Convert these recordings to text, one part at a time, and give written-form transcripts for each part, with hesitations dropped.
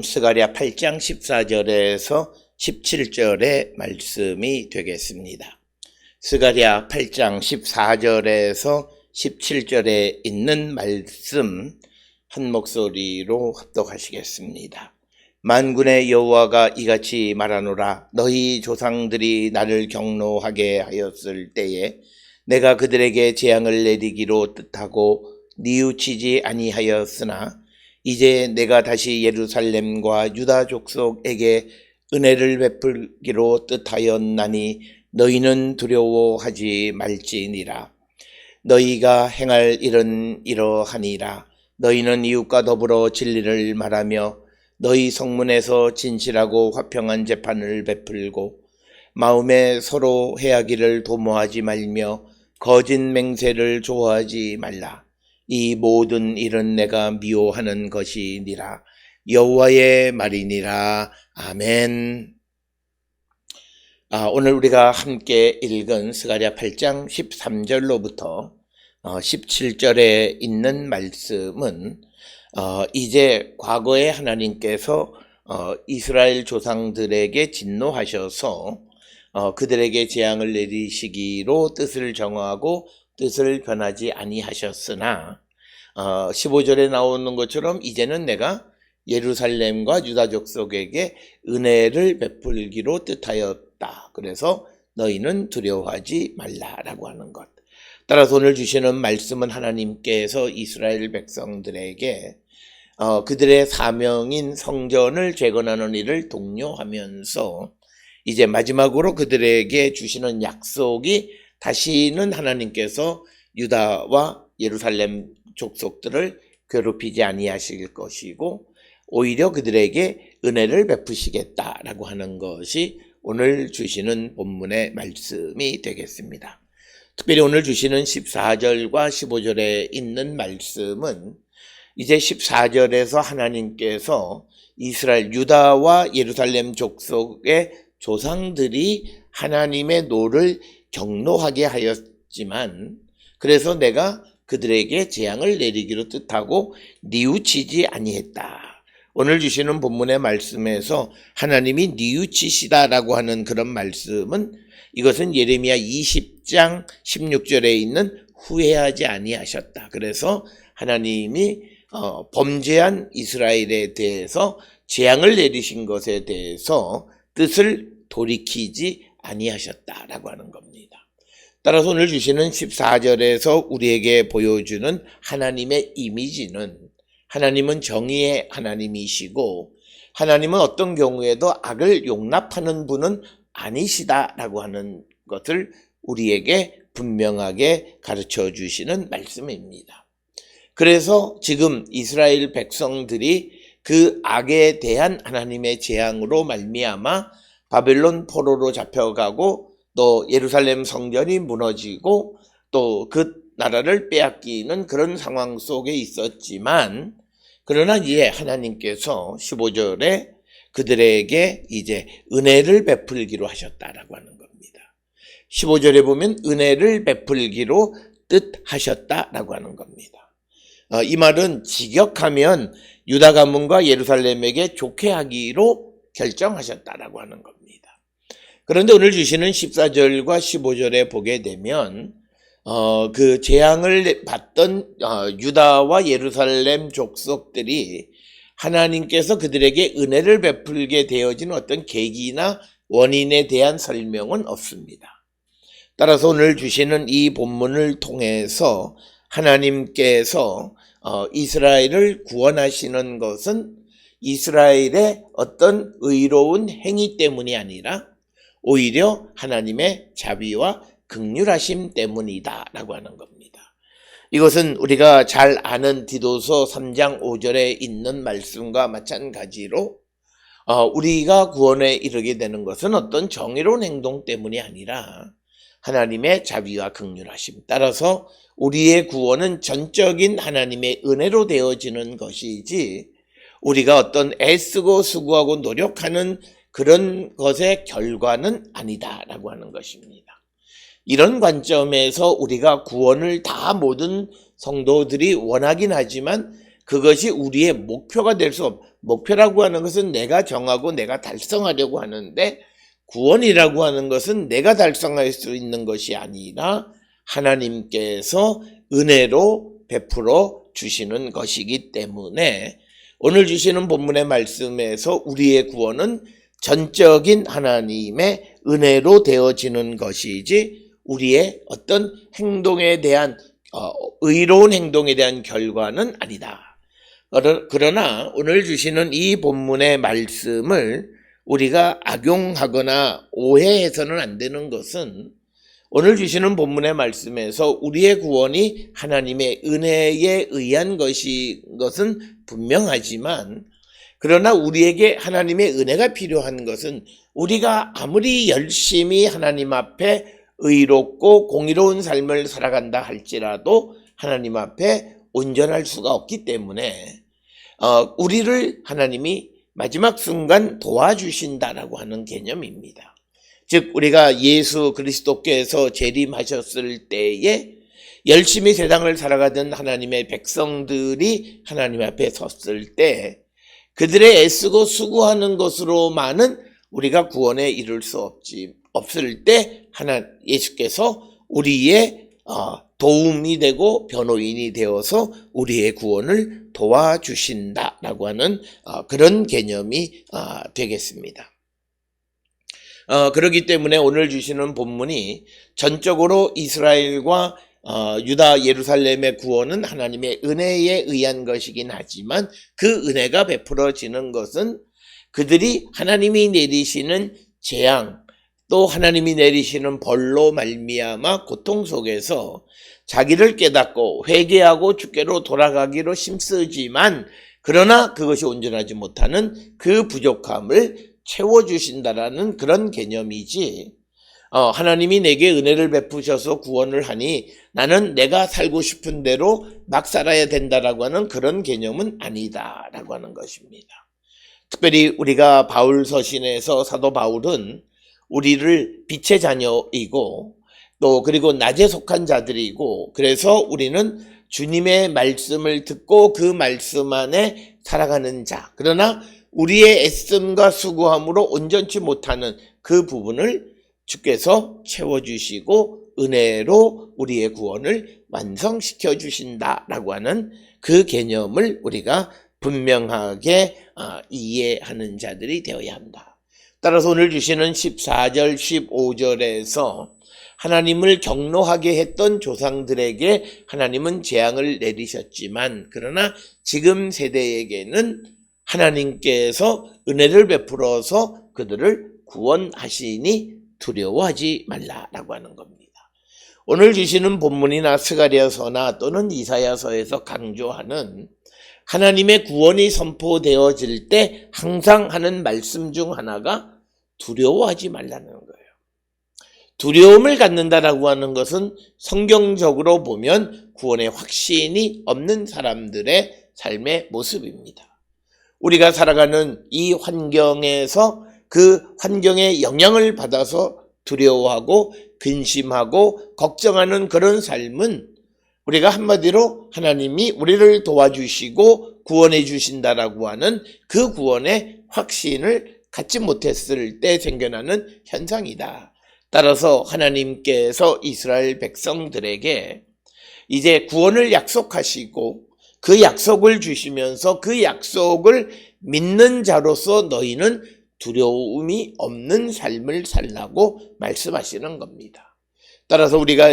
스가랴 8장 14절에서 17절의 말씀이 되겠습니다. 스가랴 8장 14절에서 17절에 있는 말씀 한 목소리로 합독하시겠습니다. 만군의 여호와가 이같이 말하노라. 너희 조상들이 나를 경노하게 하였을 때에 내가 그들에게 재앙을 내리기로 뜻하고 뉘우치지 아니하였으나 이제 내가 다시 예루살렘과 유다 족속에게 은혜를 베풀기로 뜻하였나니 너희는 두려워하지 말지니라. 너희가 행할 일은 이러하니라. 너희는 이웃과 더불어 진리를 말하며 너희 성문에서 진실하고 화평한 재판을 베풀고 마음에 서로 해하기를 도모하지 말며 거짓 맹세를 좋아하지 말라. 이 모든 일은 내가 미워하는 것이니라. 여호와의 말이니라. 아멘. 오늘 우리가 함께 읽은 스가랴 8장 13절로부터 17절에 있는 말씀은 이제 과거에 하나님께서 이스라엘 조상들에게 진노하셔서 그들에게 재앙을 내리시기로 뜻을 정하고 뜻을 변하지 아니하셨으나 15절에 나오는 것처럼 이제는 내가 예루살렘과 유다 족속에게 은혜를 베풀기로 뜻하였다. 그래서 너희는 두려워하지 말라라고 하는 것. 따라서 오늘 주시는 말씀은 하나님께서 이스라엘 백성들에게 그들의 사명인 성전을 재건하는 일을 독려하면서 이제 마지막으로 그들에게 주시는 약속이 다시는 하나님께서 유다와 예루살렘 족속들을 괴롭히지 아니하실 것이고 오히려 그들에게 은혜를 베푸시겠다라고 하는 것이 오늘 주시는 본문의 말씀이 되겠습니다. 특별히 오늘 주시는 14절과 15절에 있는 말씀은 이제 14절에서 하나님께서 이스라엘 유다와 예루살렘 족속의 조상들이 하나님의 노를 경노하게 하였지만 그래서 내가 그들에게 재앙을 내리기로 뜻하고 뉘우치지 아니했다. 오늘 주시는 본문의 말씀에서 하나님이 뉘우치시다라고 하는 그런 말씀은 이것은 예레미야 20장 16절에 있는 후회하지 아니하셨다. 그래서 하나님이 범죄한 이스라엘에 대해서 재앙을 내리신 것에 대해서 뜻을 돌이키지 아니하셨다라고 하는 겁니다. 따라서 오늘 주시는 14절에서 우리에게 보여주는 하나님의 이미지는 하나님은 정의의 하나님이시고 하나님은 어떤 경우에도 악을 용납하는 분은 아니시다라고 하는 것을 우리에게 분명하게 가르쳐 주시는 말씀입니다. 그래서 지금 이스라엘 백성들이 그 악에 대한 하나님의 재앙으로 말미암아 바벨론 포로로 잡혀가고 또 예루살렘 성전이 무너지고 또 그 나라를 빼앗기는 그런 상황 속에 있었지만 그러나 이제 하나님께서 15절에 그들에게 이제 은혜를 베풀기로 하셨다라고 하는 겁니다. 15절에 보면 은혜를 베풀기로 뜻하셨다라고 하는 겁니다. 이 말은 직역하면 유다 가문과 예루살렘에게 좋게 하기로 결정하셨다라고 하는 겁니다. 그런데 오늘 주시는 14절과 15절에 보게 되면 그 재앙을 받던 유다와 예루살렘 족속들이 하나님께서 그들에게 은혜를 베풀게 되어지는 어떤 계기나 원인에 대한 설명은 없습니다. 따라서 오늘 주시는 이 본문을 통해서 하나님께서 이스라엘을 구원하시는 것은 이스라엘의 어떤 의로운 행위 때문이 아니라 오히려 하나님의 자비와 긍휼하심 때문이다 라고 하는 겁니다. 이것은 우리가 잘 아는 디도서 3장 5절에 있는 말씀과 마찬가지로 우리가 구원에 이르게 되는 것은 어떤 정의로운 행동 때문이 아니라 하나님의 자비와 긍휼하심. 따라서 우리의 구원은 전적인 하나님의 은혜로 되어지는 것이지 우리가 어떤 애쓰고 수고하고 노력하는 그런 것의 결과는 아니다라고 하는 것입니다. 이런 관점에서 우리가 구원을 다 모든 성도들이 원하긴 하지만 그것이 우리의 목표가 될 수 목표라고 하는 것은 내가 정하고 내가 달성하려고 하는데, 구원이라고 하는 것은 내가 달성할 수 있는 것이 아니라 하나님께서 은혜로 베풀어 주시는 것이기 때문에, 오늘 주시는 본문의 말씀에서 우리의 구원은 전적인 하나님의 은혜로 되어지는 것이지 우리의 어떤 행동에 대한 의로운 행동에 대한 결과는 아니다. 그러나 오늘 주시는 이 본문의 말씀을 우리가 악용하거나 오해해서는 안 되는 것은, 오늘 주시는 본문의 말씀에서 우리의 구원이 하나님의 은혜에 의한 것은 분명하지만, 그러나 우리에게 하나님의 은혜가 필요한 것은 우리가 아무리 열심히 하나님 앞에 의롭고 공의로운 삶을 살아간다 할지라도 하나님 앞에 온전할 수가 없기 때문에 우리를 하나님이 마지막 순간 도와주신다라고 하는 개념입니다. 즉, 우리가 예수 그리스도께서 재림하셨을 때에 열심히 세상을 살아가던 하나님의 백성들이 하나님 앞에 섰을 때 그들의 애쓰고 수고하는 것으로만은 우리가 구원에 이를 수 없을 때 예수께서 우리의 도움이 되고 변호인이 되어서 우리의 구원을 도와주신다라고 하는 그런 개념이 되겠습니다. 그렇기 때문에 오늘 주시는 본문이 전적으로 이스라엘과 유다 예루살렘의 구원은 하나님의 은혜에 의한 것이긴 하지만, 그 은혜가 베풀어지는 것은 그들이 하나님이 내리시는 재앙, 또 하나님이 내리시는 벌로 말미암아 고통 속에서 자기를 깨닫고 회개하고 주께로 돌아가기로 힘쓰지만, 그러나 그것이 온전하지 못하는 그 부족함을 채워주신다라는 그런 개념이지, 하나님이 내게 은혜를 베푸셔서 구원을 하니 나는 내가 살고 싶은 대로 막 살아야 된다라고 하는 그런 개념은 아니다라고 하는 것입니다. 특별히 우리가 바울 서신에서 사도 바울은 우리를 빛의 자녀이고 또 그리고 낮에 속한 자들이고, 그래서 우리는 주님의 말씀을 듣고 그 말씀 안에 살아가는 자, 그러나 우리의 애씀과 수고함으로 온전치 못하는 그 부분을 주께서 채워주시고 은혜로 우리의 구원을 완성시켜 주신다라고 하는 그 개념을 우리가 분명하게 이해하는 자들이 되어야 한다. 따라서 오늘 주시는 14절, 15절에서 하나님을 경노하게 했던 조상들에게 하나님은 재앙을 내리셨지만, 그러나 지금 세대에게는 하나님께서 은혜를 베풀어서 그들을 구원하시니 두려워하지 말라라고 하는 겁니다. 오늘 주시는 본문이나 스가랴서나 또는 이사야서에서 강조하는 하나님의 구원이 선포되어질 때 항상 하는 말씀 중 하나가 두려워하지 말라는 거예요. 두려움을 갖는다라고 하는 것은 성경적으로 보면 구원의 확신이 없는 사람들의 삶의 모습입니다. 우리가 살아가는 이 환경에서 그 환경에 영향을 받아서 두려워하고 근심하고 걱정하는 그런 삶은 우리가 한마디로 하나님이 우리를 도와주시고 구원해 주신다라고 하는 그 구원의 확신을 갖지 못했을 때 생겨나는 현상이다. 따라서 하나님께서 이스라엘 백성들에게 이제 구원을 약속하시고 그 약속을 주시면서 그 약속을 믿는 자로서 너희는 두려움이 없는 삶을 살라고 말씀하시는 겁니다. 따라서 우리가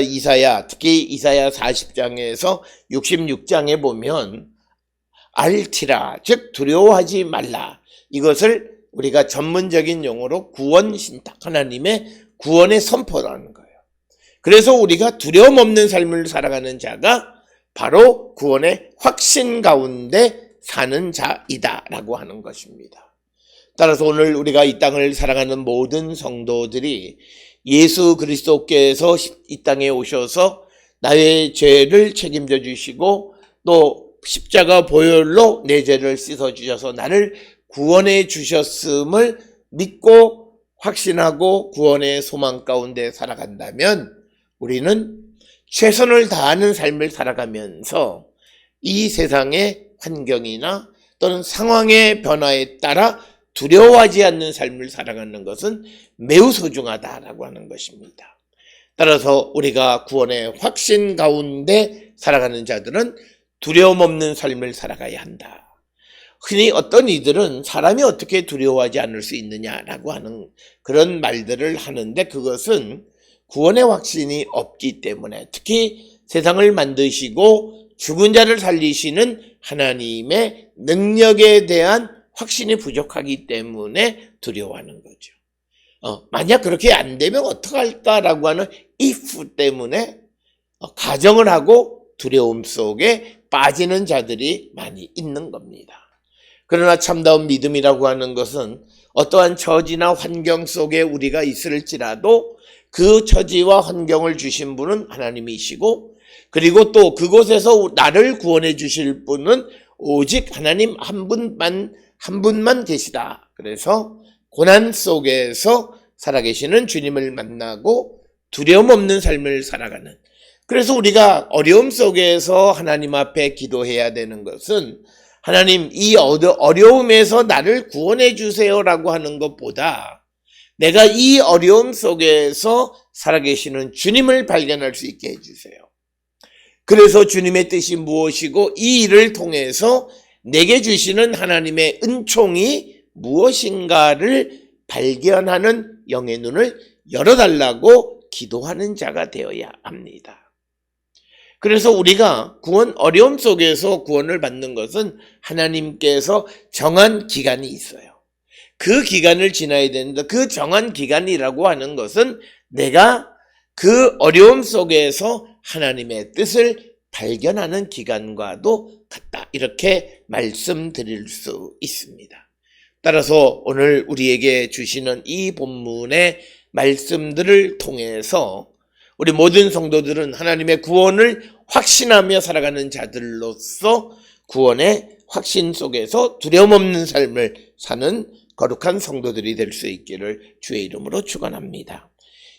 특히 이사야 40장에서 66장에 보면 알티라, 즉 두려워하지 말라, 이것을 우리가 전문적인 용어로 구원신탁, 하나님의 구원의 선포라는 거예요. 그래서 우리가 두려움 없는 삶을 살아가는 자가 바로 구원의 확신 가운데 사는 자이다라고 하는 것입니다. 따라서 오늘 우리가 이 땅을 살아가는 모든 성도들이 예수 그리스도께서 이 땅에 오셔서 나의 죄를 책임져 주시고 또 십자가 보혈로 내 죄를 씻어 주셔서 나를 구원해 주셨음을 믿고 확신하고 구원의 소망 가운데 살아간다면 우리는 최선을 다하는 삶을 살아가면서 이 세상에 환경이나 또는 상황의 변화에 따라 두려워하지 않는 삶을 살아가는 것은 매우 소중하다라고 하는 것입니다. 따라서 우리가 구원의 확신 가운데 살아가는 자들은 두려움 없는 삶을 살아가야 한다. 흔히 어떤 이들은 사람이 어떻게 두려워하지 않을 수 있느냐라고 하는 그런 말들을 하는데, 그것은 구원의 확신이 없기 때문에, 특히 세상을 만드시고 죽은 자를 살리시는 하나님의 능력에 대한 확신이 부족하기 때문에 두려워하는 거죠. 만약 그렇게 안 되면 어떡할까라고 하는 if 때문에 가정을 하고 두려움 속에 빠지는 자들이 많이 있는 겁니다. 그러나 참다운 믿음이라고 하는 것은 어떠한 처지나 환경 속에 우리가 있을지라도 그 처지와 환경을 주신 분은 하나님이시고, 그리고 또 그곳에서 나를 구원해 주실 분은 오직 하나님 한 분만 계시다. 그래서 고난 속에서 살아계시는 주님을 만나고 두려움 없는 삶을 살아가는, 그래서 우리가 어려움 속에서 하나님 앞에 기도해야 되는 것은, 하나님 이 어려움에서 나를 구원해 주세요라고 하는 것보다 내가 이 어려움 속에서 살아계시는 주님을 발견할 수 있게 해주세요. 그래서 주님의 뜻이 무엇이고 이 일을 통해서 내게 주시는 하나님의 은총이 무엇인가를 발견하는 영의 눈을 열어달라고 기도하는 자가 되어야 합니다. 그래서 우리가 어려움 속에서 구원을 받는 것은 하나님께서 정한 기간이 있어요. 그 기간을 지나야 되는데, 그 정한 기간이라고 하는 것은 내가 그 어려움 속에서 하나님의 뜻을 발견하는 기간과도 같다. 이렇게 말씀드릴 수 있습니다. 따라서 오늘 우리에게 주시는 이 본문의 말씀들을 통해서 우리 모든 성도들은 하나님의 구원을 확신하며 살아가는 자들로서 구원의 확신 속에서 두려움 없는 삶을 사는 거룩한 성도들이 될 수 있기를 주의 이름으로 축원합니다.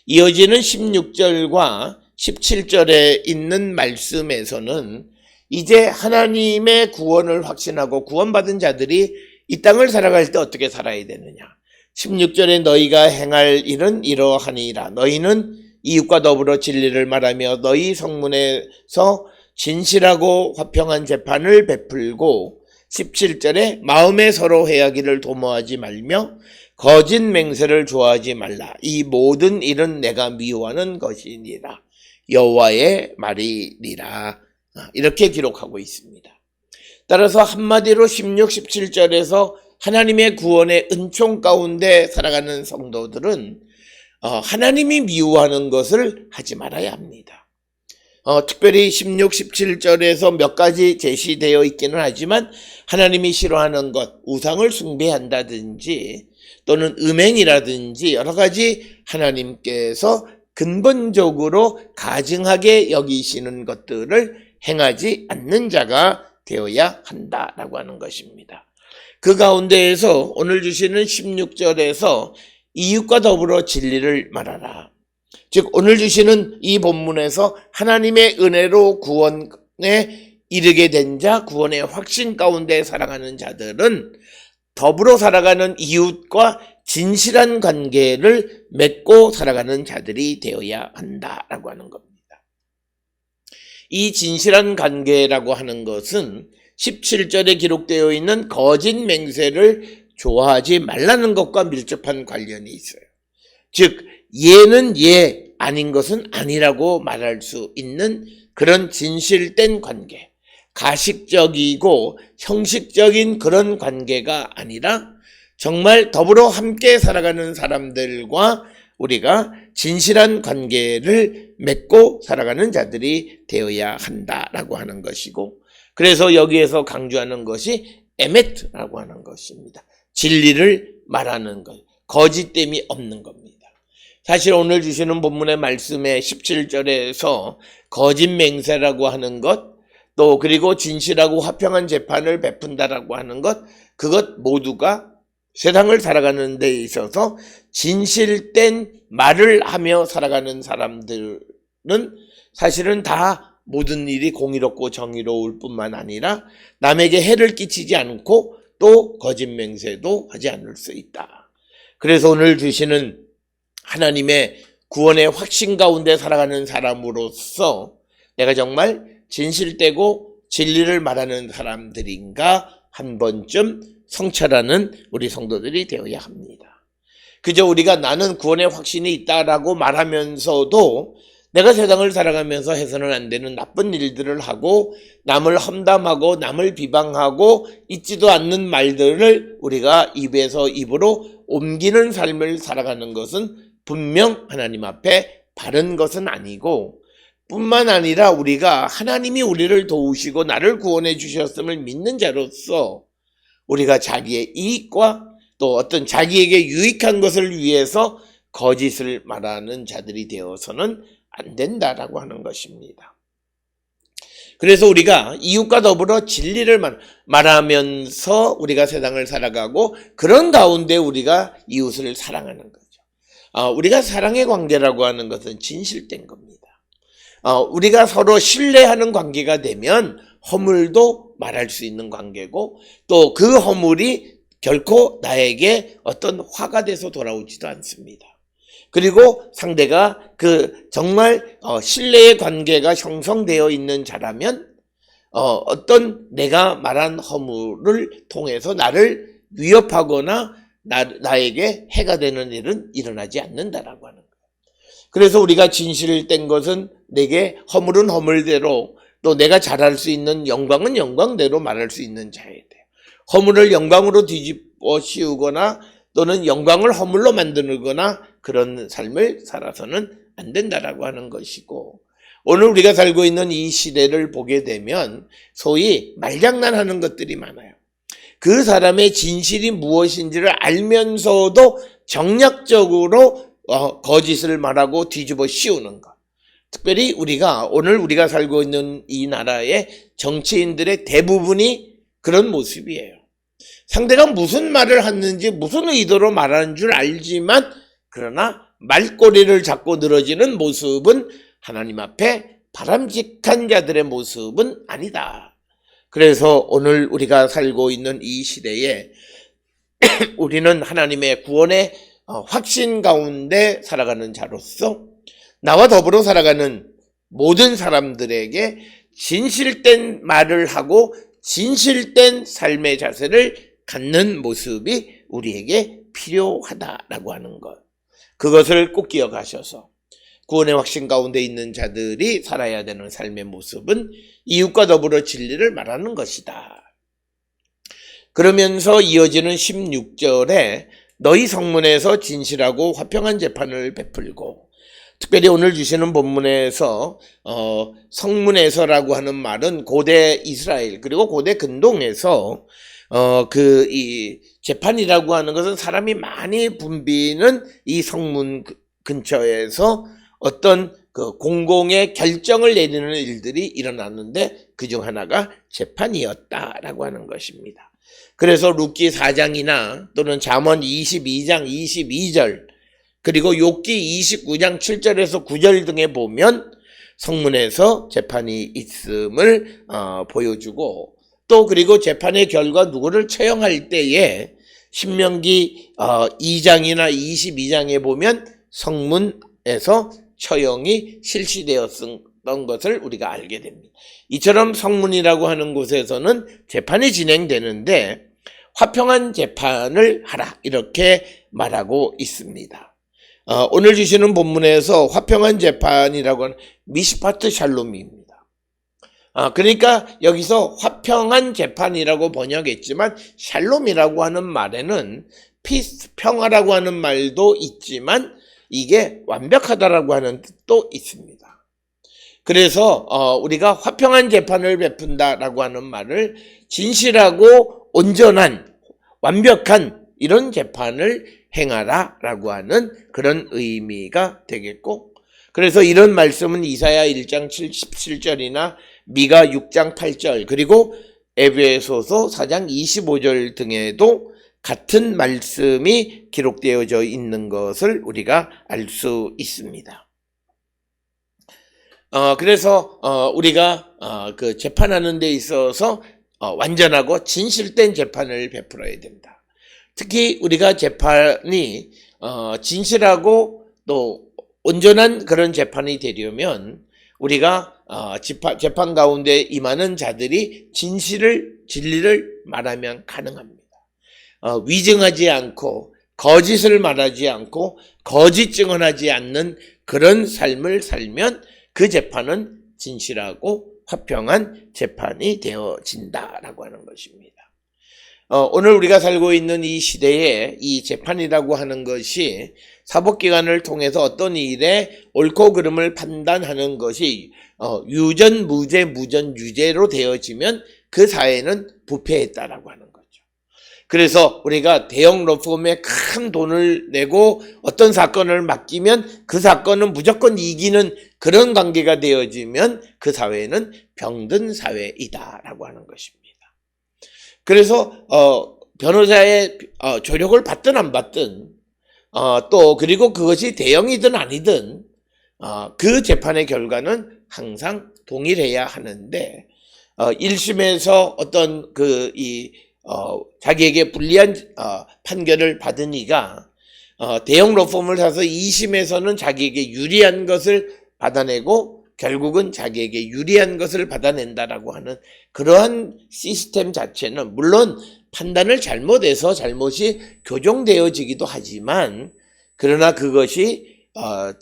이어지는 16절과 17절에 있는 말씀에서는 이제 하나님의 구원을 확신하고 구원받은 자들이 이 땅을 살아갈 때 어떻게 살아야 되느냐. 16절에 너희가 행할 일은 이러하니라. 너희는 이웃과 더불어 진리를 말하며 너희 성문에서 진실하고 화평한 재판을 베풀고, 17절에 마음에 서로 해하기를 도모하지 말며 거짓 맹세를 좋아하지 말라. 이 모든 일은 내가 미워하는 것이니라. 여호와의 말이니라. 이렇게 기록하고 있습니다. 따라서 한마디로 16, 17절에서 하나님의 구원의 은총 가운데 살아가는 성도들은 하나님이 미워하는 것을 하지 말아야 합니다. 특별히 16, 17절에서 몇 가지 제시되어 있기는 하지만 하나님이 싫어하는 것, 우상을 숭배한다든지 또는 음행이라든지 여러 가지 하나님께서 근본적으로 가증하게 여기시는 것들을 행하지 않는 자가 되어야 한다라고 하는 것입니다. 그 가운데에서 오늘 주시는 16절에서 이웃과 더불어 진리를 말하라. 즉 오늘 주시는 이 본문에서 하나님의 은혜로 구원에 이르게 된 자, 구원의 확신 가운데 살아가는 자들은 더불어 살아가는 이웃과 진실한 관계를 맺고 살아가는 자들이 되어야 한다라고 하는 겁니다. 이 진실한 관계라고 하는 것은 17절에 기록되어 있는 거짓 맹세를 좋아하지 말라는 것과 밀접한 관련이 있어요. 즉 예는 예, 아닌 것은 아니라고 말할 수 있는 그런 진실된 관계, 가식적이고 형식적인 그런 관계가 아니라 정말 더불어 함께 살아가는 사람들과 우리가 진실한 관계를 맺고 살아가는 자들이 되어야 한다라고 하는 것이고, 그래서 여기에서 강조하는 것이 에메트라고 하는 것입니다. 진리를 말하는 것, 거짓됨이 없는 겁니다. 사실 오늘 주시는 본문의 말씀에 17절에서 거짓 맹세라고 하는 것, 또 그리고 진실하고 화평한 재판을 베푼다라고 하는 것, 그것 모두가 세상을 살아가는 데 있어서 진실된 말을 하며 살아가는 사람들은 사실은 다 모든 일이 공의롭고 정의로울 뿐만 아니라 남에게 해를 끼치지 않고 또 거짓 맹세도 하지 않을 수 있다. 그래서 오늘 주시는 하나님의 구원의 확신 가운데 살아가는 사람으로서 내가 정말 진실되고 진리를 말하는 사람들인가 한 번쯤 성찰하는 우리 성도들이 되어야 합니다. 그저 우리가 나는 구원의 확신이 있다라고 말하면서도 내가 세상을 살아가면서 해서는 안 되는 나쁜 일들을 하고 남을 험담하고 남을 비방하고 있지도 않는 말들을 우리가 입에서 입으로 옮기는 삶을 살아가는 것은 분명 하나님 앞에 바른 것은 아니고, 뿐만 아니라 우리가 하나님이 우리를 도우시고 나를 구원해 주셨음을 믿는 자로서 우리가 자기의 이익과 또 어떤 자기에게 유익한 것을 위해서 거짓을 말하는 자들이 되어서는 안 된다라고 하는 것입니다. 그래서 우리가 이웃과 더불어 진리를 말하면서 우리가 세상을 살아가고 그런 가운데 우리가 이웃을 사랑하는 거죠. 우리가 사랑의 관계라고 하는 것은 진실된 겁니다. 우리가 서로 신뢰하는 관계가 되면 허물도 말할 수 있는 관계고 또 그 허물이 결코 나에게 어떤 화가 돼서 돌아오지도 않습니다. 그리고 상대가 정말 신뢰의 관계가 형성되어 있는 자라면 어떤 내가 말한 허물을 통해서 나를 위협하거나 나에게 해가 되는 일은 일어나지 않는다라고 하는 거예요. 그래서 우리가 진실된 것은 내게 허물은 허물대로 또 내가 잘할 수 있는 영광은 영광대로 말할 수 있는 자여야 돼요. 허물을 영광으로 뒤집어 씌우거나 또는 영광을 허물로 만드거나 그런 삶을 살아서는 안 된다라고 하는 것이고, 오늘 우리가 살고 있는 이 시대를 보게 되면 소위 말장난하는 것들이 많아요. 그 사람의 진실이 무엇인지를 알면서도 정략적으로 거짓을 말하고 뒤집어 씌우는 것. 특별히 오늘 우리가 살고 있는 이 나라의 정치인들의 대부분이 그런 모습이에요. 상대가 무슨 말을 하는지 무슨 의도로 말하는 줄 알지만 그러나 말꼬리를 잡고 늘어지는 모습은 하나님 앞에 바람직한 자들의 모습은 아니다. 그래서 오늘 우리가 살고 있는 이 시대에 우리는 하나님의 구원의 확신 가운데 살아가는 자로서 나와 더불어 살아가는 모든 사람들에게 진실된 말을 하고 진실된 삶의 자세를 갖는 모습이 우리에게 필요하다라고 하는 것. 그것을 꼭 기억하셔서 구원의 확신 가운데 있는 자들이 살아야 되는 삶의 모습은 이웃과 더불어 진리를 말하는 것이다. 그러면서 이어지는 16절에 너희 성문에서 진실하고 화평한 재판을 베풀고, 특별히 오늘 주시는 본문에서 성문에서라고 하는 말은 고대 이스라엘 그리고 고대 근동에서 이 재판이라고 하는 것은 사람이 많이 붐비는 이 성문 근처에서 어떤 공공의 결정을 내리는 일들이 일어났는데 그중 하나가 재판이었다라고 하는 것입니다. 그래서 룻기 4장이나 또는 잠언 22장 22절 그리고 욥기 29장 7절에서 9절 등에 보면 성문에서 재판이 있음을 보여주고, 또 그리고 재판의 결과 누구를 처형할 때에 신명기 2장이나 22장에 보면 성문에서 처형이 실시되었던 것을 우리가 알게 됩니다. 이처럼 성문이라고 하는 곳에서는 재판이 진행되는데 화평한 재판을 하라 이렇게 말하고 있습니다. 오늘 주시는 본문에서 화평한 재판이라고 하는 미시파트 샬롬입니다. 그러니까 여기서 화평한 재판이라고 번역했지만 샬롬이라고 하는 말에는 피스, 평화라고 하는 말도 있지만 이게 완벽하다라고 하는 뜻도 있습니다. 그래서 우리가 화평한 재판을 베푼다라고 하는 말을 진실하고 온전한 완벽한 이런 재판을 행하라라고 하는 그런 의미가 되겠고, 그래서 이런 말씀은 이사야 1장 77절이나 미가 6장 8절 그리고 에베소서 4장 25절 등에도 같은 말씀이 기록되어져 있는 것을 우리가 알 수 있습니다. 그래서 우리가 그 재판하는 데 있어서 완전하고 진실된 재판을 베풀어야 된다. 특히 우리가 재판이 진실하고 또 온전한 그런 재판이 되려면 우리가 재판 가운데 임하는 자들이 진리를 말하면 가능합니다. 위증하지 않고 거짓을 말하지 않고 거짓 증언하지 않는 그런 삶을 살면 그 재판은 진실하고 화평한 재판이 되어진다라고 하는 것입니다. 오늘 우리가 살고 있는 이 시대에 이 재판이라고 하는 것이 사법기관을 통해서 어떤 일에 옳고 그름을 판단하는 것이 유전, 무죄, 무전, 유죄로 되어지면 그 사회는 부패했다라고 하는 거죠. 그래서 우리가 대형 로펌에 큰 돈을 내고 어떤 사건을 맡기면 그 사건은 무조건 이기는 그런 관계가 되어지면 그 사회는 병든 사회이다라고 하는 것입니다. 그래서 변호사의 조력을 받든 안 받든 또 그리고 그것이 대형이든 아니든 그 재판의 결과는 항상 동일해야 하는데 1심에서 어떤 자기에게 불리한 판결을 받은 이가 대형 로펌을 사서 2심에서는 자기에게 유리한 것을 받아내고 결국은 자기에게 유리한 것을 받아낸다라고 하는 그러한 시스템 자체는 물론 판단을 잘못해서 잘못이 교정되어지기도 하지만 그러나 그것이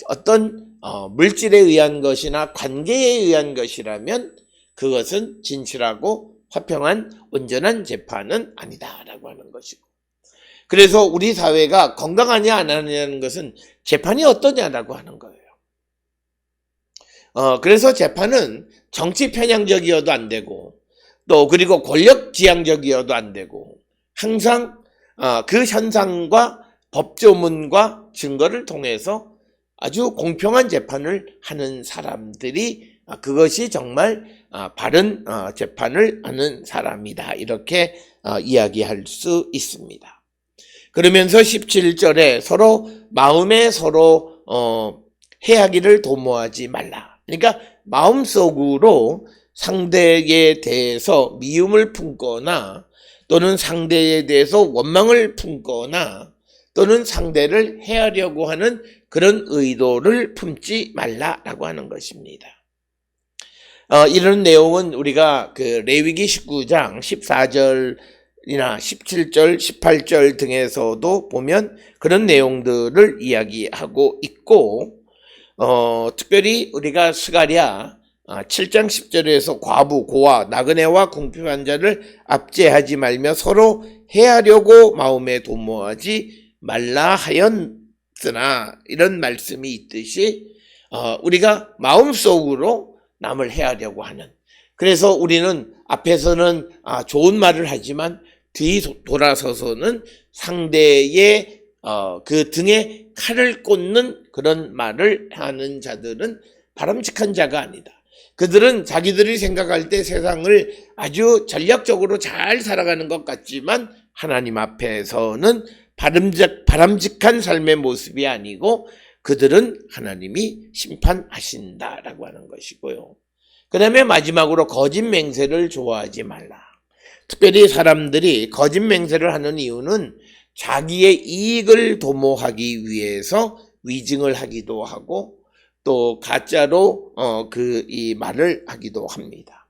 어떤 물질에 의한 것이나 관계에 의한 것이라면 그것은 진실하고 화평한 온전한 재판은 아니다라고 하는 것이고, 그래서 우리 사회가 건강하냐 안 하냐는 것은 재판이 어떠냐라고 하는 거예요. 그래서 재판은 정치 편향적이어도 안 되고 또 그리고 권력 지향적이어도 안 되고 항상 그 현상과 법조문과 증거를 통해서 아주 공평한 재판을 하는 사람들이 그것이 정말 바른 재판을 하는 사람이다, 이렇게 이야기할 수 있습니다. 그러면서 17절에 서로 마음에 서로 해하기를 도모하지 말라. 그러니까 마음속으로 상대에 대해서 미움을 품거나 또는 상대에 대해서 원망을 품거나 또는 상대를 해하려고 하는 그런 의도를 품지 말라라고 하는 것입니다. 이런 내용은 우리가 그 레위기 19장 14절이나 17절, 18절 등에서도 보면 그런 내용들을 이야기하고 있고, 특별히 우리가 스가랴 7장 10절에서 과부, 고아, 나그네와 궁핍한 자를 압제하지 말며 서로 해하려고 마음에 도모하지 말라 하였으나, 이런 말씀이 있듯이 우리가 마음속으로 남을 해하려고 하는, 그래서 우리는 앞에서는 좋은 말을 하지만 뒤 돌아서서는 상대의 그 등에 칼을 꽂는 그런 말을 하는 자들은 바람직한 자가 아니다. 그들은 자기들이 생각할 때 세상을 아주 전략적으로 잘 살아가는 것 같지만 하나님 앞에서는 바람직한 삶의 모습이 아니고 그들은 하나님이 심판하신다라고 하는 것이고요. 그 다음에 마지막으로 거짓 맹세를 좋아하지 말라. 특별히 사람들이 거짓 맹세를 하는 이유는 자기의 이익을 도모하기 위해서 위증을 하기도 하고 또 가짜로 이 말을 하기도 합니다.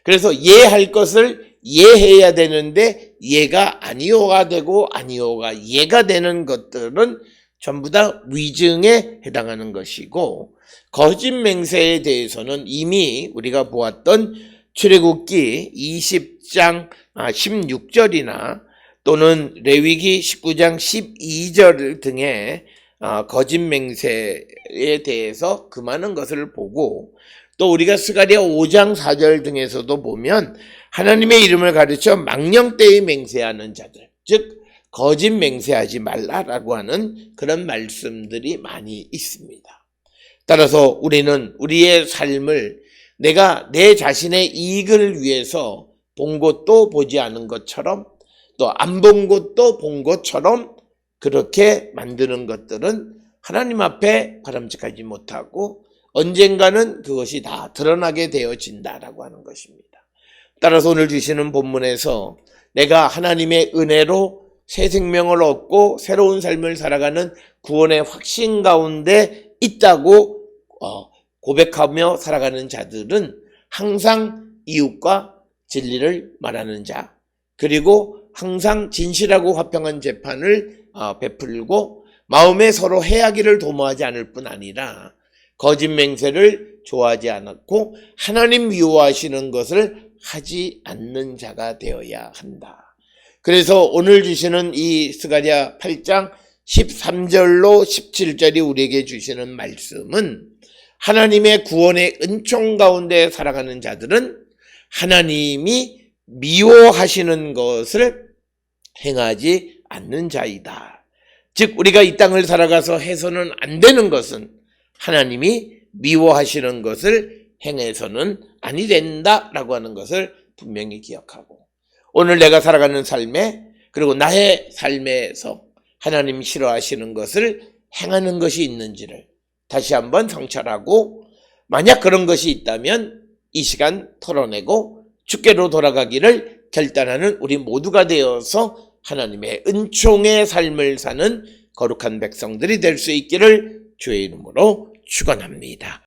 그래서 예할 것을 예해야 되는데 예가 아니오가 되고 아니오가 예가 되는 것들은 전부 다 위증에 해당하는 것이고, 거짓 맹세에 대해서는 이미 우리가 보았던 출애굽기 20장 16절이나 또는 레위기 19장 12절 등의 거짓 맹세에 대해서 금하는 것을 보고, 또 우리가 스가랴 5장 4절 등에서도 보면 하나님의 이름을 가르쳐 망령되이 맹세하는 자들, 즉 거짓 맹세하지 말라라고 하는 그런 말씀들이 많이 있습니다. 따라서 우리는 우리의 삶을 내가 내 자신의 이익을 위해서 본 것도 보지 않은 것처럼 또 안 본 것도 본 것처럼 그렇게 만드는 것들은 하나님 앞에 바람직하지 못하고 언젠가는 그것이 다 드러나게 되어진다라고 하는 것입니다. 따라서 오늘 주시는 본문에서 내가 하나님의 은혜로 새 생명을 얻고 새로운 삶을 살아가는 구원의 확신 가운데 있다고 고백하며 살아가는 자들은 항상 이웃과 진리를 말하는 자, 그리고 항상 진실하고 화평한 재판을 베풀고 마음에 서로 해하기를 도모하지 않을 뿐 아니라 거짓 맹세를 좋아하지 않았고 하나님 미워하시는 것을 하지 않는 자가 되어야 한다. 그래서 오늘 주시는 이 스가랴 8장 13절로 17절이 우리에게 주시는 말씀은 하나님의 구원의 은총 가운데 살아가는 자들은 하나님이 미워하시는 것을 행하지 않는 자이다. 즉 우리가 이 땅을 살아가서 해서는 안 되는 것은 하나님이 미워하시는 것을 행해서는 아니 된다라고 하는 것을 분명히 기억하고, 오늘 내가 살아가는 삶에, 그리고 나의 삶에서 하나님 싫어하시는 것을 행하는 것이 있는지를 다시 한번 성찰하고, 만약 그런 것이 있다면 이 시간 털어내고 주께로 돌아가기를 결단하는 우리 모두가 되어서 하나님의 은총의 삶을 사는 거룩한 백성들이 될 수 있기를 주의 이름으로 축원합니다.